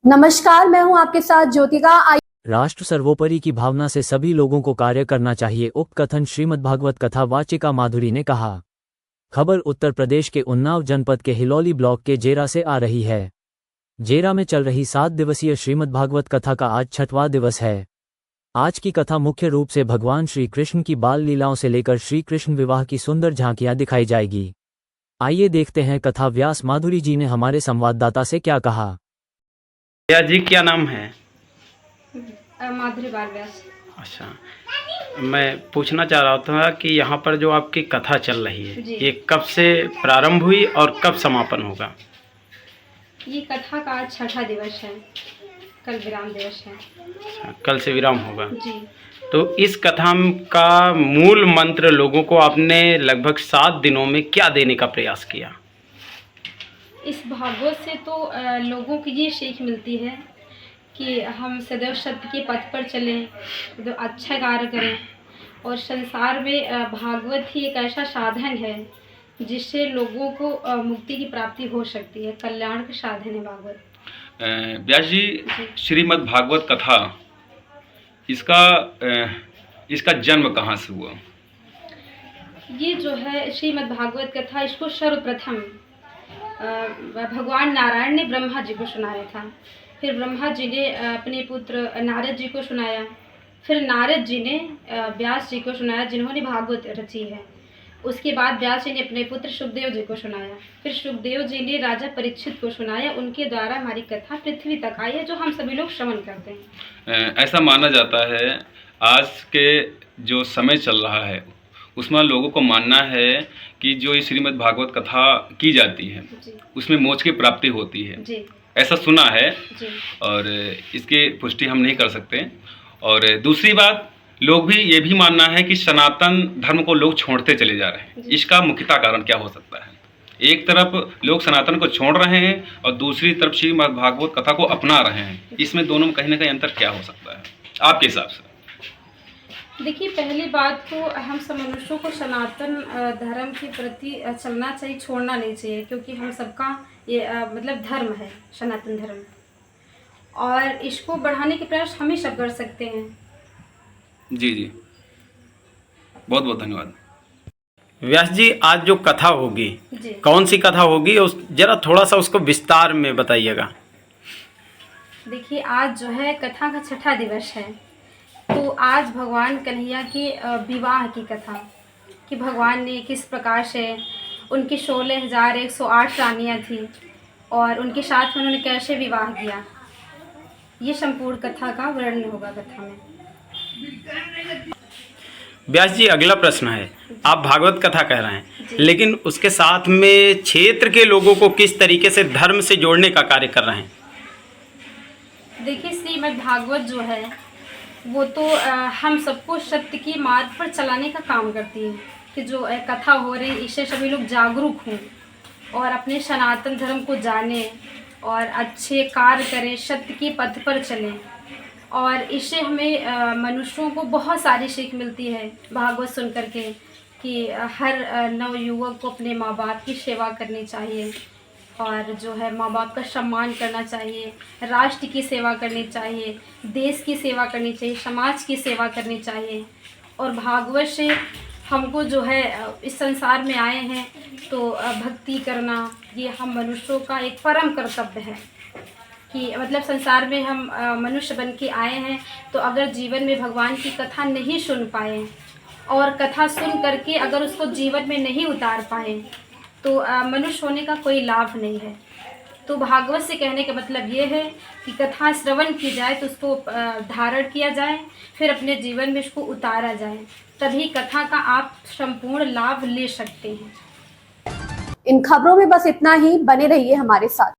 नमस्कार, मैं हूं आपके साथ ज्योतिका। राष्ट्र सर्वोपरि की भावना से सभी लोगों को कार्य करना चाहिए। उक्त कथन श्रीमद्भागवत कथा वाचिका माधुरी ने कहा। खबर उत्तर प्रदेश के उन्नाव जनपद के हिलौली ब्लॉक के जेरा से आ रही है। जेरा में चल रही 7 दिवसीय श्रीमद्भागवत कथा का आज 6वां दिवस है। आज की कथा मुख्य रूप से भगवान श्री कृष्ण की बाल लीलाओं से लेकर श्री कृष्ण विवाह की सुंदर झांकियां दिखाई जाएगी। आइए देखते हैं कथा व्यास माधुरी जी ने हमारे संवाददाता से क्या कहा। भैया जी क्या नाम है? माधुरी बाल व्यास। अच्छा, मैं पूछना चाह रहा था कि यहाँ पर जो आपकी कथा चल रही है जी। ये कब से प्रारंभ हुई और कब समापन होगा? ये कथा का आज 6वां दिवस है, कल विराम दिवस है। अच्छा, कल से विराम होगा। जी। तो इस कथा का मूल मंत्र लोगों को आपने लगभग 7 दिनों में क्या देने का प्रयास किया? इस भागवत से तो लोगों को ये सीख मिलती है कि हम सदैव सत्य के पथ पर चलें, तो अच्छा कार्य करें। और संसार में भागवत ही एक ऐसा साधन है जिससे लोगों को मुक्ति की प्राप्ति हो सकती है। कल्याण का साधन है भागवत। व्यास जी, श्रीमद् भागवत कथा इसका जन्म कहाँ से हुआ? ये जो है श्रीमद् भागवत कथा, इसको सर्वप्रथम भगवान नारायण ने ब्रह्मा जी को सुनाया था। फिर ब्रह्मा जी ने अपने पुत्र नारद जी को सुनाया। फिर नारद जी ने व्यास जी को सुनाया, जिन्होंने भागवत रची है। उसके बाद व्यास जी ने अपने पुत्र सुखदेव जी को सुनाया। फिर सुखदेव जी ने राजा परीक्षित को सुनाया। उनके द्वारा हमारी कथा पृथ्वी तक आई है, जो हम सभी लोग श्रवण करते हैं। ऐसा माना जाता है आज के जो समय चल रहा है उसमें लोगों को मानना है कि जो ये श्रीमद् भागवत कथा की जाती है उसमें मोक्ष की प्राप्ति होती है। जी। ऐसा सुना है जी। और इसकी पुष्टि हम नहीं कर सकते। और दूसरी बात, लोग भी ये भी मानना है कि सनातन धर्म को लोग छोड़ते चले जा रहे हैं। इसका मुख्यतः कारण क्या हो सकता है? एक तरफ लोग सनातन को छोड़ रहे हैं और दूसरी तरफ श्रीमद् भागवत कथा को अपना रहे हैं। इसमें दोनों में कहीं ना कहीं अंतर क्या हो सकता है आपके हिसाब से? देखिए, पहली बात तो हम सब मनुष्यों को सनातन धर्म के प्रति चलना चाहिए, छोड़ना नहीं चाहिए, क्योंकि हम सबका ये मतलब धर्म है सनातन धर्म, और इसको बढ़ाने के प्रयास हम ही सब कर सकते हैं। जी जी, बहुत बहुत धन्यवाद। व्यास जी, आज जो कथा होगी जी। कौन सी कथा होगी, उस जरा थोड़ा सा उसको विस्तार में बताइएगा। देखिए, आज जो है कथा का 6वां दिवस है। तो आज भगवान कन्हैया के विवाह की कथा, कि भगवान ने किस प्रकार से उनकी 16,108 रानियाँ थी और उनके साथ में उन्होंने कैसे विवाह किया, ये संपूर्ण कथा का वर्णन होगा कथा में। व्यास जी, अगला प्रश्न है, आप भागवत कथा कह रहे हैं लेकिन उसके साथ में क्षेत्र के लोगों को किस तरीके से धर्म से जोड़ने का कार्य कर रहे हैं? देखिए, श्रीमद् भागवत जो है वो तो हम सबको सत्य की मार्ग पर चलाने का काम करती है, कि जो कथा हो रही इससे सभी लोग जागरूक हों और अपने सनातन धर्म को जानें और अच्छे कार्य करें, सत्य के पथ पर चलें। और इससे हमें मनुष्यों को बहुत सारी सीख मिलती है भागवत सुन करके, कि हर नवयुवक को अपने माँ बाप की सेवा करनी चाहिए, और जो है माँ बाप का सम्मान करना चाहिए, राष्ट्र की सेवा करनी चाहिए, देश की सेवा करनी चाहिए, समाज की सेवा करनी चाहिए। और भागवत से हमको जो है इस संसार में आए हैं तो भक्ति करना, ये हम मनुष्यों का एक परम कर्तव्य है। कि मतलब संसार में हम मनुष्य बन के आए हैं, तो अगर जीवन में भगवान की कथा नहीं सुन पाए और कथा सुन करके अगर उसको जीवन में नहीं उतार पाए, तो मनुष्य होने का कोई लाभ नहीं है। तो भागवत से कहने का मतलब ये है कि कथा श्रवण की जाए तो उसको धारण किया जाए, फिर अपने जीवन में उसको उतारा जाए, तभी कथा का आप संपूर्ण लाभ ले सकते हैं। इन खबरों में बस इतना ही। बने रहिए हमारे साथ।